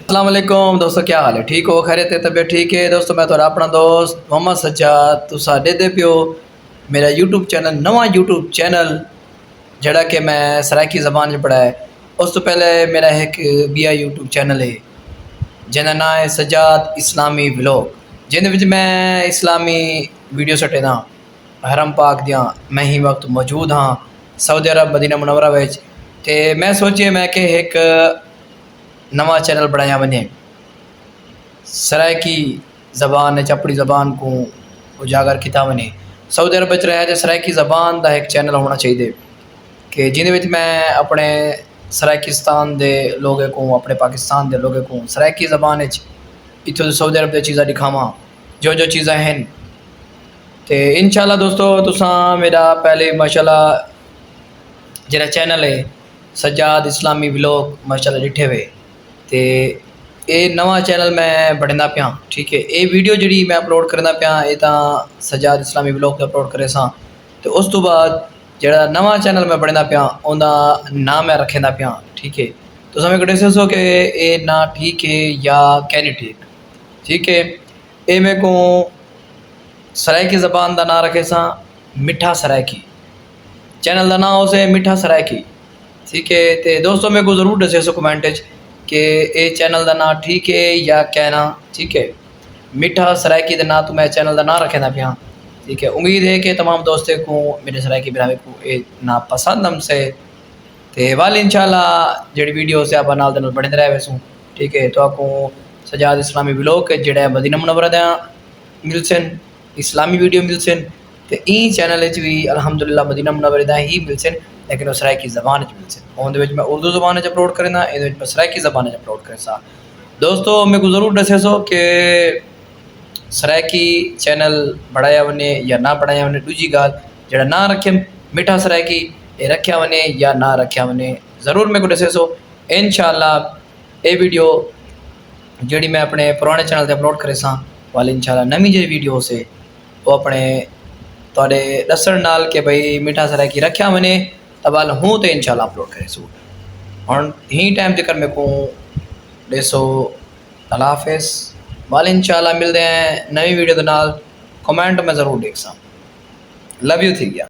अस्सलाम वालेकुम दोस्तों, क्या हाल है? ठीक हो? खैरियत है? तबीयत ठीक है? दोस्तों मैं थोड़ा अपना दोस्त मोहम्मद सज्जाद तुसा देते पियो मेरा यूट्यूब चैनल, नवा यूट्यूब चैनल जड़ा कि मैं सराइकी ज़बान च पढ़ा है। उस तो पहले मेरा एक बिया यूट्यूब चैनल है जिंदा नाम है सज्जाद इस्लामी व्लॉग, जिंदे विच मैं इस्लामी वीडियो सटे दा हरम पाक दियां। मैं ही वक्त मौजूद हाँ सऊदी अरब मदीना मुनव्वरा विच। ते मैं सोचिए मैं कि एक नवा चैनल बनाया वने सराइकी ज़बान अपनी ज़बान को उजागर किया वने। सऊदी अरब में रहा तो सराइकी ज़बान का एक चैनल होना चाहिए कि जिन्हें मैं अपने सराइकिस्तान के लोगों को, अपने पाकिस्तान के लोगों को सराइकी ज़बान इतों सऊदी अरब की चीज़ा दिखावा जो चीज़ा हैं। तो इंशाल्लाह दोस्तों तुसा मेरा पहले माशाल्लाह जरा चैनल है सज्जाद इस्लामी व्लॉग माशाल्लाह डिठे हुए तो ये नवा चैनल मैं बढ़ना पाया। ठीक है, ये वीडियो जी मैं अपलोड करना पाया ये तो सज्जाद इस्लामी व्लॉग अपलोड करे सा। तो उस तो बाद जरा नवा चैनल मैं बढ़ना पाया उनका नाम मैं रखेंदा पाया। ठीक है, तो समय कटे सो कि ये ना ठीक है या क्या नहीं ठीक। ठीक है, ये मेरे को सराइकी ज़बान का ना रखे सा मिठा सराइकी, चैनल का नाम उसे मिठा सराइकी। ठीक है, तो दोस्तों मेरे को ज़रूर दसे सो कमेंट कि ये चैनल का नाम ठीक है या क्या ना। ठीक है, मिठा सराइकी का ना तो मैं चैनल का नाम रखे ना पाया। ठीक है, उम्मीद है कि तमाम दोस्तों को मेरे सराइकी बिरावे को ये ना पसंद हमसे तो वाल इंशाल्लाह जड़ी वीडियो से आप नाल बढ़ते रहे वैसू। ठीक है, तो आपको सजाद इस्लामी व्लॉग जड़ा मदीना मुनव्वरा मिल सन इस्लामी वीडियो मिल सन। तो ई चैनल भी अलहमदुलिल्लाह मदीना मुनव्वरा ही मिल सन, लेकिन सराइकी ज़बान मिल सन। उन्हें मैं उर्दू ज़बान अपलोड करना, ये मैं सराइकी ज़बान अपलोड कर सा। दोस्तों मेरे को ज़रूर दसे सो कि सराइकी चैनल बढ़ाया वने या ना बढ़ाया वने। दूजी गाल जड़ा ना रखे मिठा सराइकी ये रखा वने या ना रखा वने ज़रूर मेरे को दसे सो। इंशाल्लाह ये वीडियो जी मैं अपने पुराने चैनल से अपलोड करे सा वाले इंशाल्लाह नवी जी वीडियो से वो अपने थोड़े दसन नाल के भाई मिठा सराइकी रखा वने तब वाल हूँ तो इंशाल्लाह अपलोड करे सो। और ही टाइम तक मेरे को देसो अल्लाह हाफिज़ वाले इंशाल्लाह मिलते हैं नवी वीडियो के नाल। कमेंट में ज़रूर देख सा। लव यू थी गया।